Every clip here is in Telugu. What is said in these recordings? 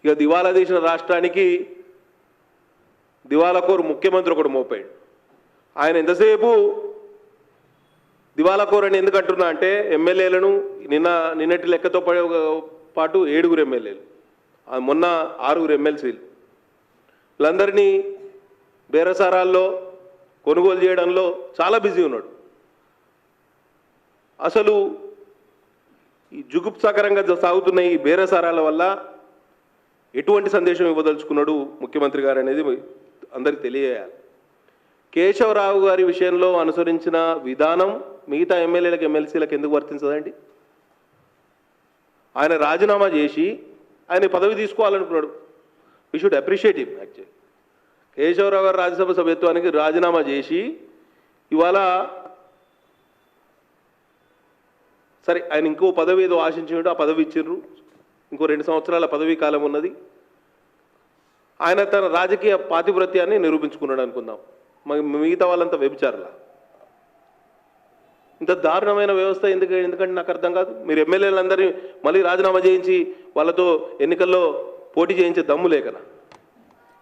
ఇక దివాలా తీసిన రాష్ట్రానికి దివాలాకోరు ముఖ్యమంత్రి ఒకడు మోపాడు. ఆయన ఎంతసేపు దివాలాకోరు అని ఎందుకు అంటున్నా అంటే ఎమ్మెల్యేలను నిన్నటి లెక్కతో పాటు 7 ఎమ్మెల్యేలు, మొన్న 6 ఎమ్మెల్సీలు, వీళ్ళందరినీ బేరసారాల్లో కొనుగోలు చేయడంలో చాలా బిజీ ఉన్నాడు. అసలు ఈ జుగుప్సాకరంగా సాగుతున్న ఈ బేరసారాల వల్ల ఎటువంటి సందేశం ఇవ్వదలుచుకున్నాడు ముఖ్యమంత్రి గారు అనేది అందరికీ తెలియజేయాలి. కేశవరావు గారి విషయంలో అనుసరించిన విధానం మిగతా ఎమ్మెల్యేలకు ఎమ్మెల్సీలకు ఎందుకు వర్తించదండి? ఆయన రాజీనామా చేసి ఆయన పదవి తీసుకోవాలనుకున్నాడు. We should appreciate him. Actually Keshava Rao గారు రాజ్యసభ సభ్యత్వానికి రాజీనామా చేసి ఇవాళ సరే ఆయన ఇంకో పదవి ఏదో ఆశించిండు, ఆ పదవి ఇచ్చిండ్రు, ఇంకో 2 సంవత్సరాల పదవీ కాలం ఉన్నది. ఆయన తన రాజకీయ పాతివ్రత్యాన్ని నిరూపించుకున్నాడు అనుకుందాం. మిగతా వాళ్ళంతా వ్యభిచారులా? ఇంత దారుణమైన వ్యవస్థ ఎందుకంటే నాకు అర్థం కాదు. మీరు ఎమ్మెల్యేలందరినీ మళ్ళీ రాజీనామా చేయించి వాళ్ళతో ఎన్నికల్లో పోటీ చేయించే దమ్ము లేకనా?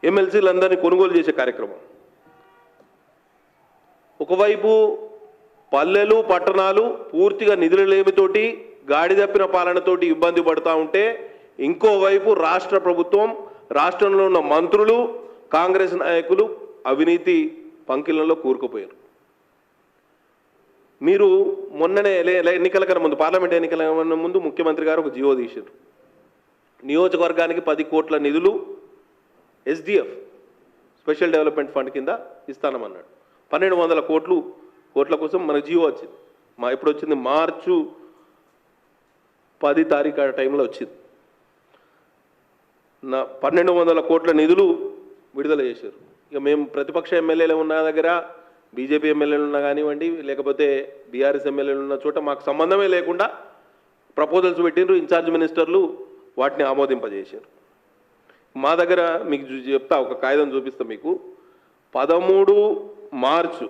ఎమ్మెల్సీలందరినీ కొనుగోలు చేసే కార్యక్రమం. ఒకవైపు పల్లెలు పట్టణాలు పూర్తిగా నిధుల లేమితోటి గాడి తప్పిన పాలనతోటి ఇబ్బంది పడుతూ ఉంటే, ఇంకోవైపు రాష్ట్ర ప్రభుత్వం, రాష్ట్రంలో ఉన్న మంత్రులు, కాంగ్రెస్ నాయకులు అవినీతి పంకిళ్లలో కూరుకుపోయారు. మీరు మొన్ననే ఎన్నికల కన్నా ముందు, పార్లమెంట్ ఎన్నికల కన్నా ముందు ముఖ్యమంత్రి గారు ఒక జీవో తీశారు. నియోజకవర్గానికి 10 కోట్ల నిధులు ఎస్డిఎఫ్ స్పెషల్ డెవలప్మెంట్ ఫండ్ కింద ఇస్తానమన్నాడు. 1200 కోట్ల కోసం మనకు జీవో వచ్చింది. ఎప్పుడు వచ్చింది? మార్చి 10 తారీఖు ఆ టైంలో వచ్చింది. 1200 కోట్ల నిధులు విడుదల చేశారు. ఇక మేము ప్రతిపక్ష ఎమ్మెల్యేలు ఉన్న దగ్గర, బీజేపీ ఎమ్మెల్యేలు ఉన్నా కానివ్వండి, లేకపోతే బీఆర్ఎస్ ఎమ్మెల్యేలు ఉన్న చోట మాకు సంబంధమే లేకుండా ప్రపోజల్స్ పెట్టిండ్రు. ఇన్ఛార్జ్ మినిస్టర్లు వాటిని ఆమోదింపజేశారు. మా దగ్గర మీకు చెప్తా, ఒక కాగితం చూపిస్తా మీకు. 13 మార్చు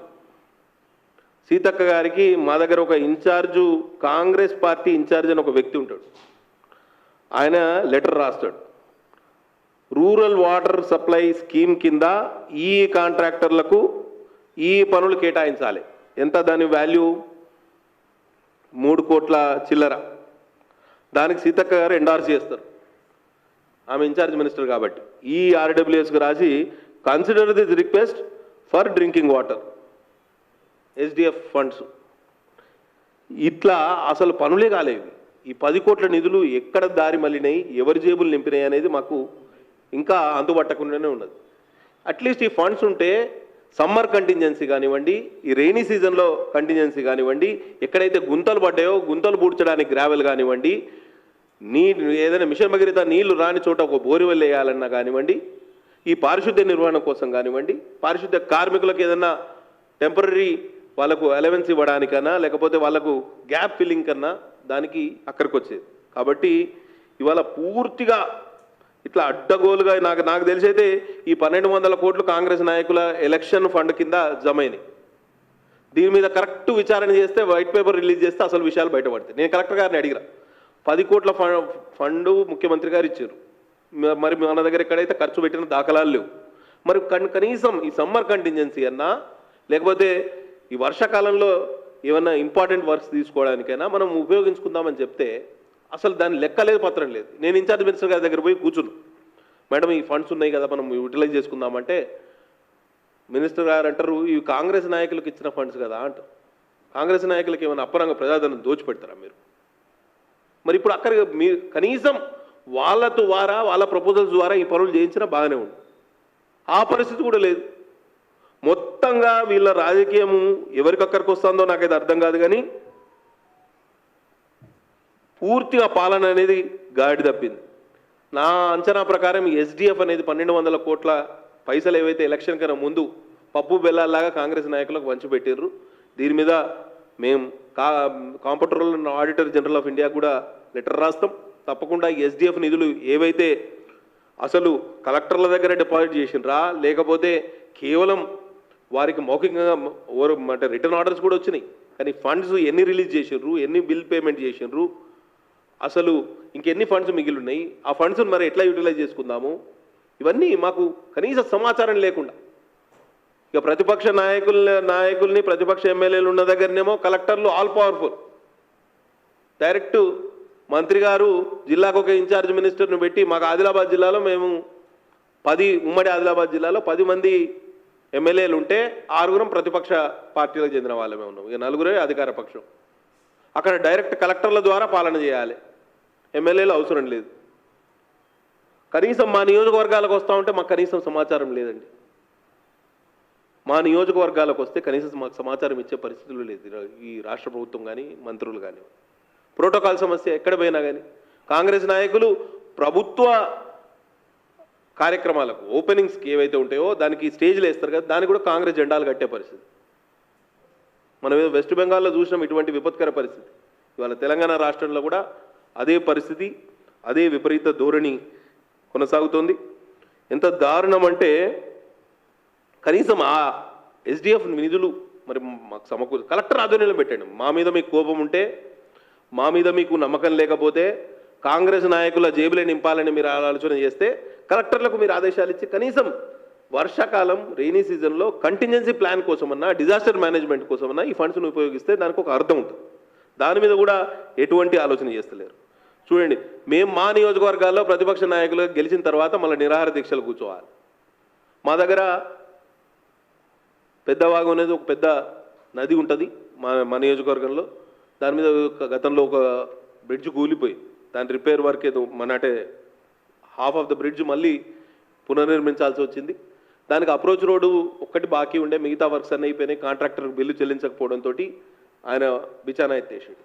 సీతక్క గారికి మా దగ్గర ఒక ఇన్ఛార్జు, కాంగ్రెస్ పార్టీ ఇన్ఛార్జ్ అని ఒక వ్యక్తి ఉంటాడు. ఆయన లెటర్ రాస్తాడు. రూరల్ వాటర్ సప్లై స్కీమ్ కింద ఈ కాంట్రాక్టర్లకు ఈ పనులు కేటాయించాలి. ఎంత దాని వాల్యూ? 3 కోట్ల చిల్లర. దానికి సీతక్క గారు ఎండార్స్ చేస్తారు, ఆమె ఇన్ఛార్జ్ మినిస్టర్ కాబట్టి. ఈ ఆర్డబ్ల్యూఎస్కి రాసి consider this request for drinking water SDF funds. ఇట్లా అసలు పనులే కాలేవి. ఈ 10 కోట్ల నిధులు ఎక్కడ దారి మళ్ళినాయి, ఎవరి జేబులు నింపినాయి అనేది మాకు ఇంకా అంతుపట్టకుండానే ఉన్నది. అట్లీస్ట్ ఈ ఫండ్స్ ఉంటే సమ్మర్ కంటింజెన్సీ కానివ్వండి, ఈ రెయినీ సీజన్లో కంటింజెన్సీ కానివ్వండి, ఎక్కడైతే గుంతలు పడ్డాయో గుంతలు పూడ్చడానికి గ్రావెల్ కానివ్వండి, ఏదైనా మిషన్ భగీరథ నీళ్లు రాని చోట ఒక బోరివెల్ వేయాలన్నా కానివ్వండి, ఈ పారిశుద్ధ్య నిర్వహణ కోసం కానివ్వండి, పారిశుద్ధ్య కార్మికులకు ఏదన్నా టెంపరీ వాళ్ళకు అలవెన్స్ ఇవ్వడానికన్నా, లేకపోతే వాళ్ళకు గ్యాప్ ఫిల్లింగ్ కన్నా దానికి అక్కడికి వచ్చేది. కాబట్టి ఇవాళ పూర్తిగా ఇట్లా అడ్డగోలుగా నాకు తెలిసైతే ఈ 1200 కోట్లు కాంగ్రెస్ నాయకుల ఎలక్షన్ ఫండ్ కింద జమైనాయి. దీని మీద కరెక్ట్ విచారణ చేస్తే, వైట్ పేపర్ రిలీజ్ చేస్తే అసలు విషయాలు బయటపడతాయి. నేను కలెక్టర్ గారిని అడిగిరా, 10 కోట్ల ఫండ్ ముఖ్యమంత్రి గారు ఇచ్చారు, మరి మన దగ్గర ఎక్కడైతే ఖర్చు పెట్టిన దాఖలాలు లేవు. మరి కనీసం ఈ సమ్మర్ కంటింజెన్సీ అన్నా, లేకపోతే ఈ వర్షాకాలంలో ఏమన్నా ఇంపార్టెంట్ వర్క్స్ తీసుకోవడానికైనా మనం ఉపయోగించుకుందామని చెప్తే అసలు దాని లెక్క లేదు, పత్రం లేదు. నేను ఇన్ఛార్జ్ మినిస్టర్ గారి దగ్గర పోయి కూర్చున్నాను. మేడం ఈ ఫండ్స్ ఉన్నాయి కదా, మనం యూటిలైజ్ చేసుకుందామంటే మినిస్టర్ గారు అంటారు, ఇవి కాంగ్రెస్ నాయకులకు ఇచ్చిన ఫండ్స్ కదా అంటారు. కాంగ్రెస్ నాయకులకు ఏమైనా అప్పరంగా ప్రజాధనం దోచిపెడతారా మీరు? మరి ఇప్పుడు అక్కడ మీరు కనీసం వాళ్ళ ద్వారా, వాళ్ళ ప్రపోజల్స్ ద్వారా ఈ పనులు చేయించినా బాగానే ఉంది. ఆ పరిస్థితి కూడా లేదు. మొత్తంగా వీళ్ళ రాజకీయము ఎవరికక్కడికి వస్తుందో నాకైతే అర్థం కాదు, కానీ పూర్తిగా పాలన అనేది గాడి తప్పింది. నా అంచనా ప్రకారం ఎస్డిఎఫ్ అనేది 1200 కోట్ల పైసలు ఏవైతే ఎలక్షన్ కన్నా ముందు పప్పు బెల్లాల్లాగా కాంగ్రెస్ నాయకులకు పంచిపెట్టారు. దీని మీద మేము comptroller auditor general of India కూడా లెటర్ రాస్తాం. తప్పకుండా ఎస్డిఎఫ్ నిధులు ఏవైతే అసలు కలెక్టర్ల దగ్గర డిపాజిట్ చేసినరా, లేకపోతే కేవలం వారికి మౌఖికంగా అంటే రిటర్న్ ఆర్డర్స్ కూడా వచ్చినాయి, కానీ ఫండ్స్ ఎన్ని రిలీజ్ చేసినారు, ఎన్ని బిల్ పేమెంట్ చేసినారు, అసలు ఇంకెన్ని ఫండ్స్ మిగిలి ఉన్నాయి, ఆ ఫండ్స్ని మరి ఎట్లా యూటిలైజ్ చేసుకుందాము, ఇవన్నీ మాకు కనీస సమాచారం లేకుండా ఇక ప్రతిపక్ష నాయకుల్ని ప్రతిపక్ష ఎమ్మెల్యేలు ఉన్న దగ్గరనేమో కలెక్టర్లు ఆల్ పవర్ఫుల్, డైరెక్ట్ మంత్రి గారు జిల్లాకు ఒక ఇన్ఛార్జ్ మినిస్టర్ను పెట్టి మాకు ఆదిలాబాద్ జిల్లాలో మేము ఉమ్మడి ఆదిలాబాద్ జిల్లాలో 10 మంది ఎమ్మెల్యేలు ఉంటే 6 ప్రతిపక్ష పార్టీలకు చెందిన వాళ్ళమే ఉన్నాం, ఇక 4 అధికార పక్షం. అక్కడ డైరెక్ట్ కలెక్టర్ల ద్వారా పాలన చేయాలి, ఎమ్మెల్యేలు అవసరం లేదు. కనీసం మా నియోజకవర్గాలకు వస్తూ ఉంటే మాకు కనీసం సమాచారం లేదండి. మా నియోజకవర్గాలకు వస్తే కనీసం మాకు సమాచారం ఇచ్చే పరిస్థితులు లేదు ఈ రాష్ట్ర ప్రభుత్వం కానీ మంత్రులు కానీ. ప్రోటోకాల్ సమస్య ఎక్కడ పోయినా కానీ కాంగ్రెస్ నాయకులు ప్రభుత్వ కార్యక్రమాలకు ఓపెనింగ్స్కి ఏవైతే ఉంటాయో దానికి స్టేజ్లు వేస్తారు కదా, దానికి కూడా కాంగ్రెస్ జెండాలు కట్టే పరిస్థితి. మనం ఏదో వెస్ట్ బెంగాల్లో చూసినాం ఇటువంటి విపత్కర పరిస్థితి. ఇవాళ తెలంగాణ రాష్ట్రంలో కూడా అదే పరిస్థితి, అదే విపరీత ధోరణి కొనసాగుతోంది. ఎంత దారుణం అంటే కనీసం ఆ ఎస్డిఎఫ్ నిధులు మరి మాకు సమకూరు కలెక్టర్ ఆధ్వర్యంలో పెట్టండి. మా మీద మీకు కోపం ఉంటే, మా మీద మీకు నమ్మకం లేకపోతే, కాంగ్రెస్ నాయకుల జేబులే నింపాలని మీరు ఆలోచన చేస్తే కలెక్టర్లకు మీరు ఆదేశాలు ఇచ్చి కనీసం వర్షాకాలం రెయినీ సీజన్లో కంటింజెన్సీ ప్లాన్ కోసమన్నా డిజాస్టర్ మేనేజ్మెంట్ కోసమన్నా ఈ ఫండ్స్ను ఉపయోగిస్తే దానికి ఒక అర్థం ఉంటుంది. దాని మీద కూడా ఎటువంటి ఆలోచన చేస్తలేరు. చూడండి, మేము మా నియోజకవర్గాల్లో ప్రతిపక్ష నాయకులు గెలిచిన తర్వాత మళ్ళీ నిరాహార దీక్షలు కూర్చోవాలి. మా దగ్గర పెద్దవాగు అనేది ఒక పెద్ద నది ఉంటుంది మా నియోజకవర్గంలో. దాని మీద గతంలో ఒక బ్రిడ్జ్ కూలిపోయింది, దాని రిపేర్ వర్క్ ఏదో అంటే హాఫ్ ఆఫ్ ద బ్రిడ్జ్ మళ్ళీ పునర్నిర్మించాల్సి వచ్చింది. దానికి అప్రోచ్ రోడ్డు ఒక్కటి బాకీ ఉండే, మిగతా వర్క్స్ అన్నీ అయిపోయినాయి. కాంట్రాక్టర్ బిల్లు చెల్లించకపోవడంతో ఆయన బిచానా ఎత్తేసాడు.